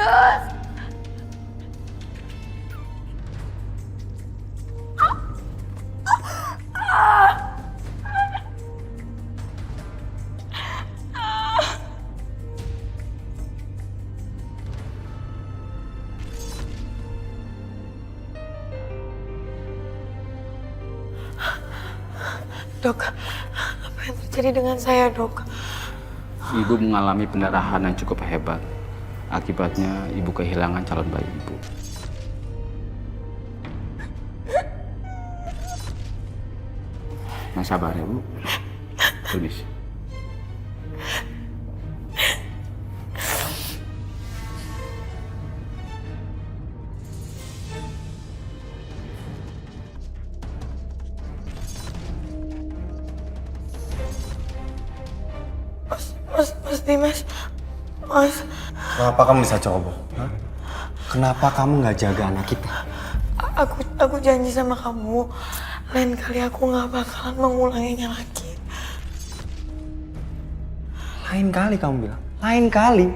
Serius? Dok, apa yang terjadi dengan saya, Dok? Ibu mengalami pendarahan yang cukup hebat. Akibatnya ibu kehilangan calon bayi ibu. Nah, sabar ya, Bu. Permisi. Mas Dimas, Mas. Kenapa kamu bisa ceroboh? Hah? Kenapa kamu nggak jaga anak kita? Aku janji sama kamu, lain kali aku nggak bakalan mengulanginya lagi. Lain kali kamu bilang. Lain kali.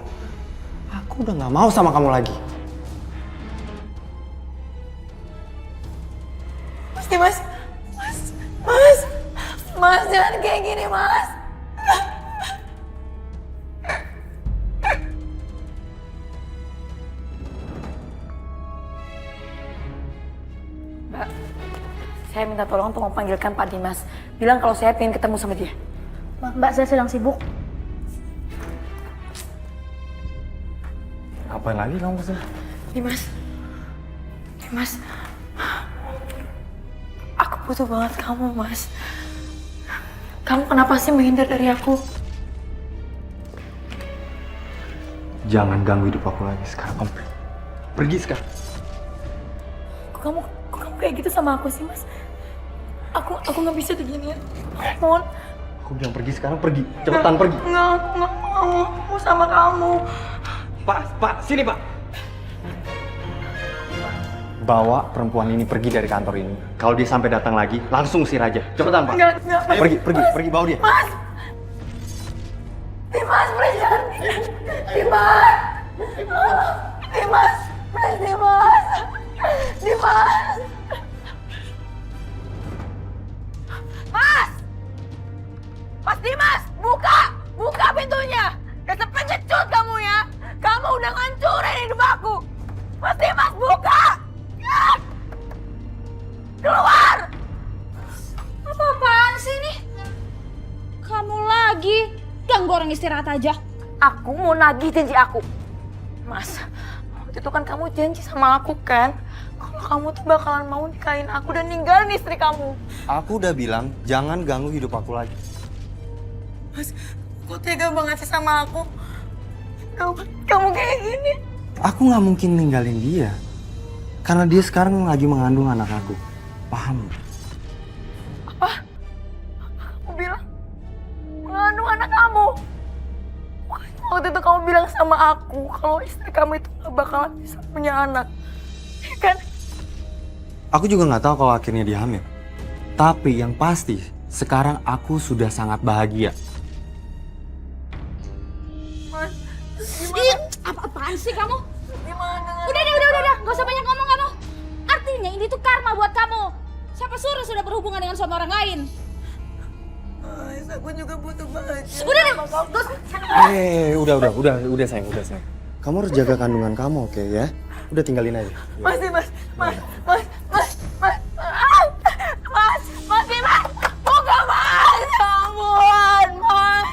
Aku udah nggak mau sama kamu lagi. Mas Dimas, Mas jangan kayak gini, Mas. Mbak, saya minta tolong untuk memanggilkan Pak Dimas. Bilang kalau saya pengen ketemu sama dia. Mbak, saya sedang sibuk. Ngapain lagi kamu kesini? Dimas, aku butuh banget kamu, Mas. Kamu kenapa sih menghindar dari aku? Jangan ganggu hidup aku lagi. Sekarang kamu pergi. Pergi sekarang. Kok kamu kayak gitu sama aku sih, Mas? Aku nggak bisa begini ya. Mohon. Aku bilang pergi sekarang, pergi. Cepetan pergi. Nggak mau. Aku sama kamu. Pak, sini Pak. Bawa perempuan ini pergi dari kantor ini. Kalau dia sampai datang lagi, langsung usir aja. Cepetan Pak. Nggak. Ayo, pergi, bawa dia. Mas! Dimas, please jangan. Dimas! Dimas! Please, Dimas! Dimas! Mas! Mas Dimas! Buka pintunya! Dasar pengecut kamu ya! Kamu udah ngancurin hidup aku! Mas Dimas, buka! Keluar! Apa-apaan sih ini? Kamu lagi ganggu orang istirahat aja. Aku mau nagih janji aku. Mas, waktu itu kan kamu janji sama aku kan? Kalau kamu tuh bakalan mau nikahin aku dan ninggalin istri kamu. Aku udah bilang, jangan ganggu hidup aku lagi. Mas, kok tega banget sih sama aku? Kamu kayak gini. Aku nggak mungkin ninggalin dia. Karena dia sekarang lagi mengandung anak aku. Paham? Apa? Kamu bilang mengandung anak kamu? Waktu itu kamu bilang sama aku kalau istri kamu itu gak bakalan bisa punya anak. Ya kan? Aku juga nggak tahu kalau akhirnya dia hamil. Tapi yang pasti, sekarang aku sudah sangat bahagia. Mas, Ih, apa-apaan sih kamu? gimana? Udah, gak usah banyak ngomong kamu. Artinya ini tuh karma buat kamu. Siapa suruh sudah berhubungan dengan suami orang lain? Mas, aku juga butuh bahagia. Udah deh, Udah sayang. Kamu harus jaga kandungan kamu, oke ya? Udah tinggalin aja. Mas Dimas, Mas Dimas, buka Mas, ya ampun, Mas.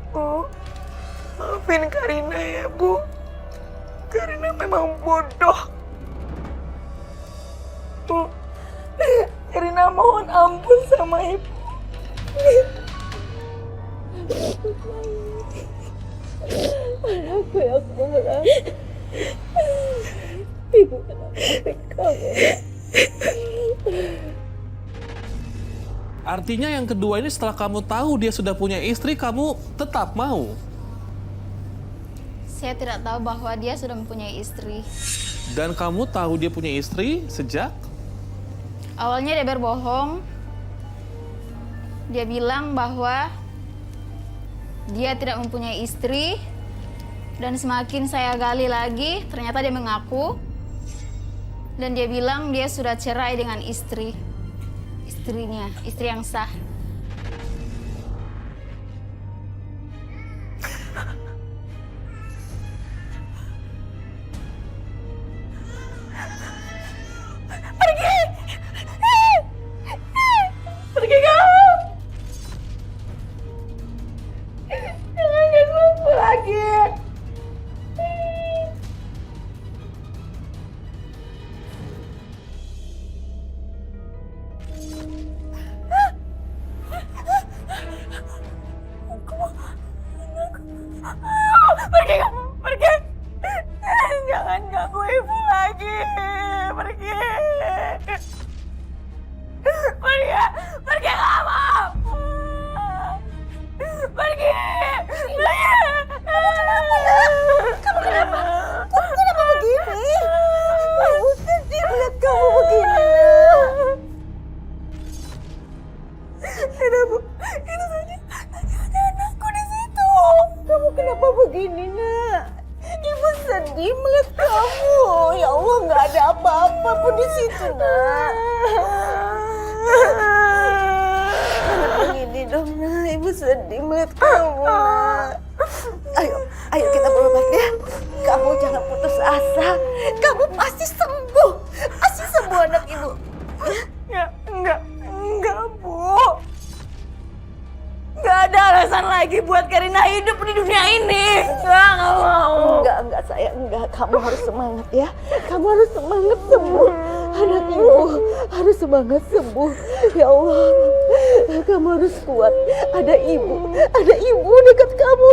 Bu, maafin Karina ya, Bu. Karina memang bodoh. Bu, Karina mohon ampun sama Ibu. Anakku yang kurang. Ibu kenapa kamu? Artinya yang kedua ini setelah kamu tahu dia sudah punya istri, kamu tetap mau? Saya tidak tahu bahwa dia sudah mempunyai istri. Dan kamu tahu dia punya istri sejak? Awalnya dia berbohong. Dia bilang bahwa dia tidak mempunyai istri. Dan semakin saya gali lagi, ternyata dia mengaku. Dan dia bilang dia sudah cerai dengan istrinya, istri yang sah. Pergi kamu! Jangan ganggu aku lagi. Pergi kamu, pergi. Jangan ganggu ibu lagi. Pergi. Pergi, pergi kamu. Pergi. Kamu kenapa? Kamu kenapa begini? Aku sedih melihat kamu begini. Tidak, Bu. Itu saja. Ada anakku di situ. Kamu kenapa begini, Nak? Ibu sedih melihat kamu. Ya Allah, nggak ada apa-apa pun di situ, Nak. Jangan begini dong, Nak. Ibu sedih melihat kamu, Nak. Ayo kita berobat ya. Kamu jangan putus asa. Kamu pasti sembuh. Pasti sembuh anak ibu. Enggak, Bu. Nggak ada alasan lagi buat Karina hidup di dunia ini. Nggak mau. Enggak sayang, enggak. Kamu harus semangat ya. Kamu harus semangat sembuh. Anak ibu harus semangat sembuh. Ya Allah, kamu harus kuat. Ada ibu dekat kamu.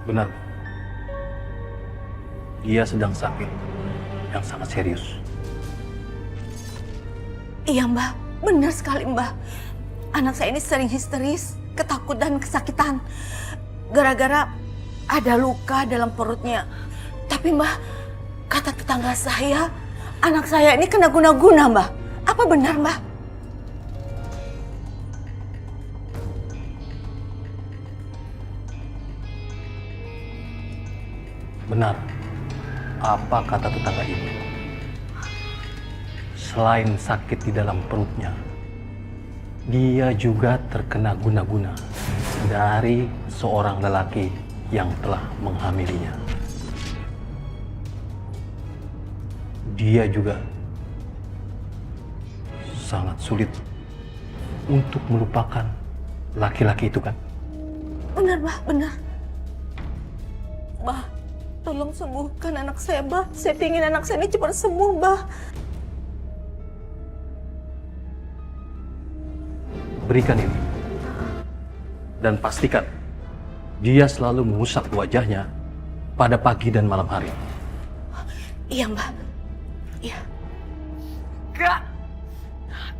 Benar. Dia sedang sakit yang sangat serius. Iya, Mbak. Benar sekali, Mbak. Anak saya ini sering histeris, ketakutan, kesakitan. Gara-gara ada luka dalam perutnya. Tapi, Mbak, kata tetangga saya, anak saya ini kena guna-guna, Mbak. Apa benar, Mbak? Benar. Apa kata tetangga ini? Selain sakit di dalam perutnya, dia juga terkena guna-guna dari seorang lelaki yang telah menghamilinya. Dia juga sangat sulit untuk melupakan laki-laki itu, kan? Benar, Mbak. Benar. Mbak, tolong sembuhkan anak saya, Mbak. Saya ingin anak saya ini cepat sembuh, Mbak. Berikan ini. Dan pastikan dia selalu mengusap wajahnya pada pagi dan malam hari. Iya, Mbak. Iya. Kak,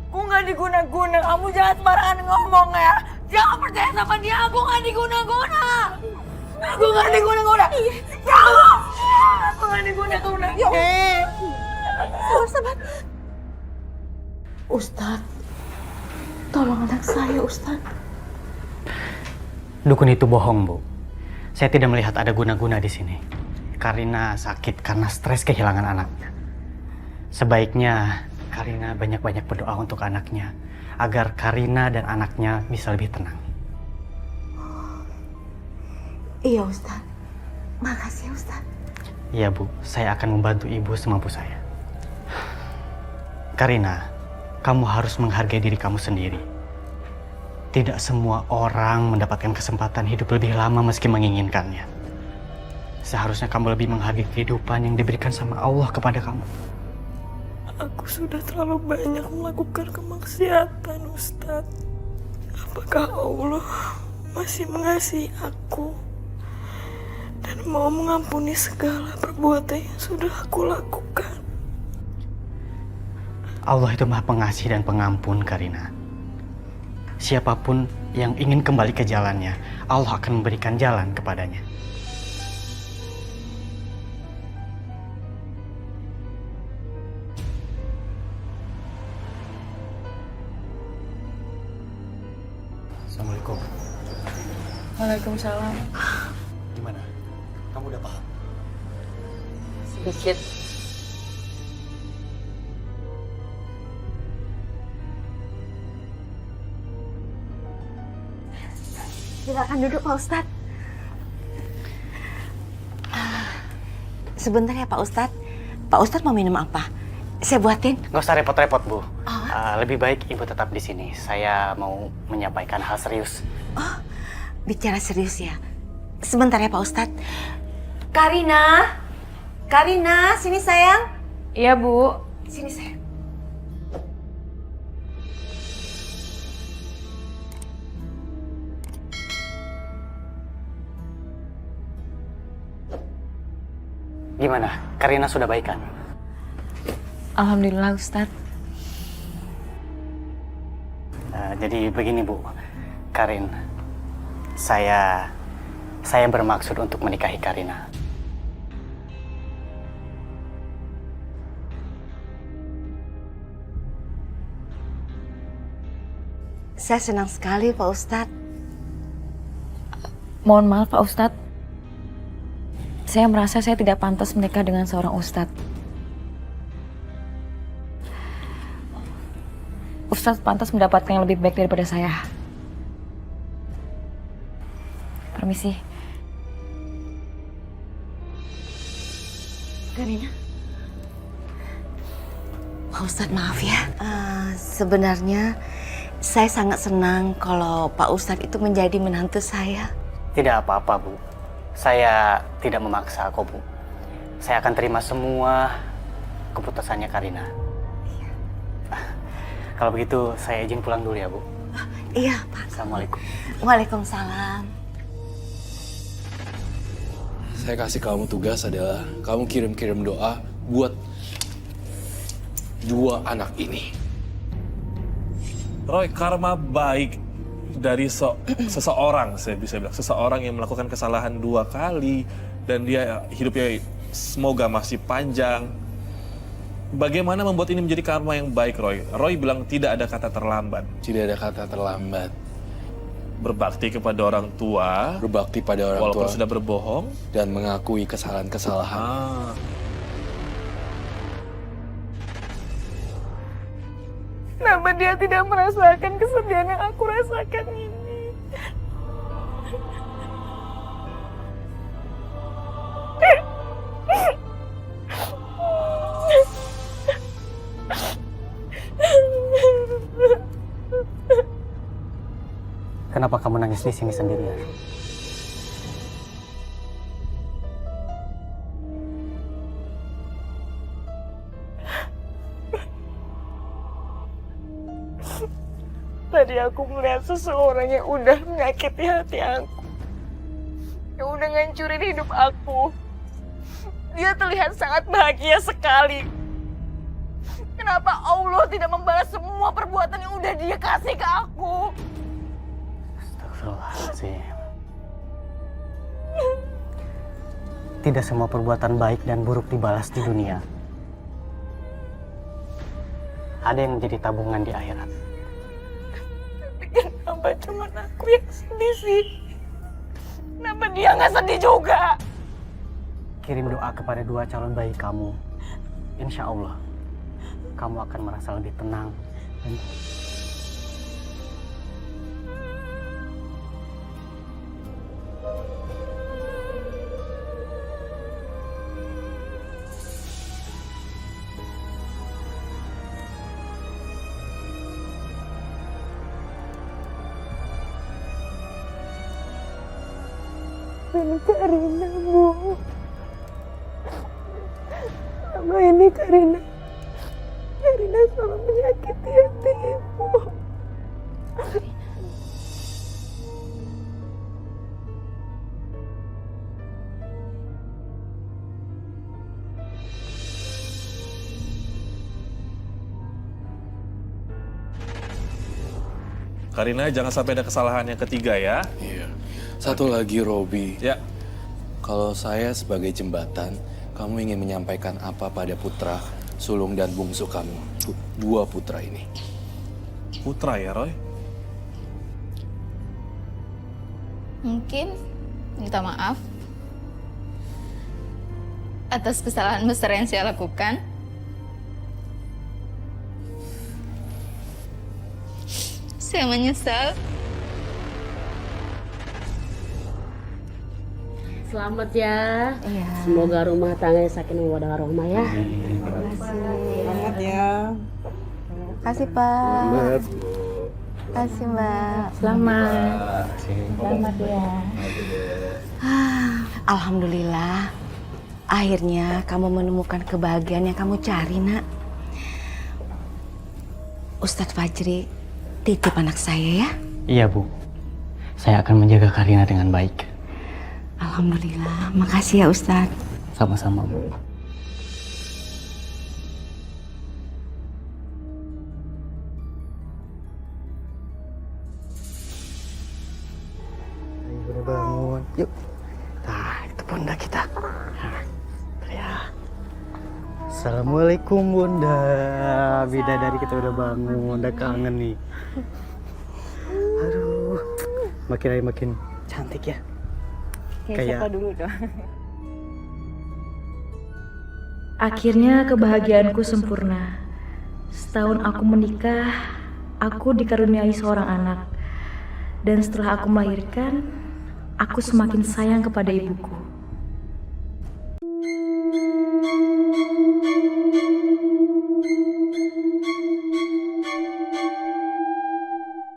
aku nggak diguna-guna. Kamu jangan sembarangan ngomong ya. Jangan percaya sama dia. Aku nggak diguna-guna. Aku nggak diguna-guna. Ya Allah. Aku nggak diguna-guna. Ya Allah. Sabar. Ustadz, tolong anak saya, Ustadz. Dukun itu bohong, Bu. Saya tidak melihat ada guna-guna di sini. Karina sakit karena stres kehilangan anaknya. Sebaiknya Karina banyak-banyak berdoa untuk anaknya, agar Karina dan anaknya bisa lebih tenang. Iya, Ustadz. Makasih, Ustadz. Iya, Bu. Saya akan membantu Ibu semampu saya. Karina, kamu harus menghargai diri kamu sendiri. Tidak semua orang mendapatkan kesempatan hidup lebih lama meski menginginkannya. Seharusnya kamu lebih menghargai kehidupan yang diberikan sama Allah kepada kamu. Aku sudah terlalu banyak melakukan kemaksiatan, Ustadz. apakah Allah masih mengasihi aku dan mau mengampuni segala perbuatan yang sudah aku lakukan? Allah itu Maha Pengasih dan Pengampun, Karina. Siapapun yang ingin kembali ke jalannya, Allah akan memberikan jalan kepadanya. Assalamualaikum. Waalaikumsalam. Gimana? Kamu udah paham? Sedikit. Silakan duduk Pak Ustadz. Sebentar ya Pak Ustadz. Pak Ustadz mau minum apa? Saya buatin. Nggak usah repot-repot, Bu. Lebih baik Ibu tetap di sini. Saya mau menyampaikan hal serius. Oh, bicara serius ya. Sebentar ya Pak Ustadz. Karina, Karina, sini sayang. Iya, Bu. Sini sayang. Gimana? Karina sudah baikan? Alhamdulillah, Ustadz. Jadi begini, Bu. Karin, saya bermaksud untuk menikahi Karina. Saya senang sekali Pak Ustadz. Mohon maaf, Pak Ustadz. Saya merasa saya tidak pantas menikah dengan seorang Ustadz. Ustadz pantas mendapatkan yang lebih baik daripada saya. Permisi. Karina. Pak Ustadz maaf ya. Sebenarnya saya sangat senang kalau Pak Ustadz itu menjadi menantu saya. Tidak apa-apa, Bu. Saya tidak memaksa kok, Bu. Saya akan terima semua keputusannya Karina. Kalau begitu, saya izin pulang dulu ya, Bu. Iya, Pak. Assalamualaikum. Waalaikumsalam. Saya kasih kamu tugas adalah kamu kirim-kirim doa buat dua anak ini. Roy, karma baik dari seseorang, saya bisa bilang, seseorang yang melakukan kesalahan 2 kali dan dia hidupnya semoga masih panjang. Bagaimana membuat ini menjadi karma yang baik, Roy? Roy bilang tidak ada kata terlambat. Tidak ada kata terlambat. Berbakti kepada orang tua. Berbakti pada orang walaupun tua. sudah berbohong. Dan mengakui kesalahan-kesalahan. Kenapa dia tidak merasakan kesedihan yang aku rasakan ini? Kenapa kamu nangis di sini sendirian? Tadi aku melihat seseorang yang udah menyakiti hati aku. Yang udah ngancurin hidup aku. Dia terlihat sangat bahagia sekali. Kenapa Allah tidak membalas semua perbuatan yang udah dia kasih ke aku? Astagfirullahaladzim. Tidak semua perbuatan baik dan buruk dibalas di dunia. Ada yang menjadi tabungan di akhirat. Kenapa cuma aku yang sedih sih? Kenapa dia nggak sedih juga? Kirim doa kepada 2 calon bayi kamu. Insya Allah, kamu akan merasa lebih tenang. Dan Ini Karina, Bu. Selama ini Karina selalu menyakiti hati Ibu. Karina, jangan sampai ada kesalahan yang ketiga ya. Iya. Satu lagi, Robi. Ya, Kalau saya sebagai jembatan, kamu ingin menyampaikan apa pada putra, sulung dan bungsu kamu? Dua putra ini. putra ya Roy. Mungkin minta maaf atas kesalahan besar yang saya lakukan. Saya menyesal. Selamat ya. Iya. Semoga rumah tangganya sakinah mawaddah warahmah ya. Selamat ya. Kasih Pak. Kasih Mbak. Selamat. Selamat ya. Alhamdulillah. Akhirnya kamu menemukan kebahagiaan yang kamu cari, Nak. Ustadz Fajri, titip anak saya ya. Iya, Bu. Saya akan menjaga Karina dengan baik. Alhamdulillah. Makasih ya Ustadz. Sama-sama, Bu. Ayo udah bangun. Yuk. Nah, itu bunda kita. Ya. Assalamualaikum Bunda. Bidadari kita udah bangun, udah kangen nih. Aduh, makin hari makin cantik ya. Kayak siapa dulu dong? Akhirnya kebahagiaanku sempurna. Setahun aku menikah, aku dikaruniai seorang anak. Dan setelah aku melahirkan, aku semakin sayang kepada ibuku.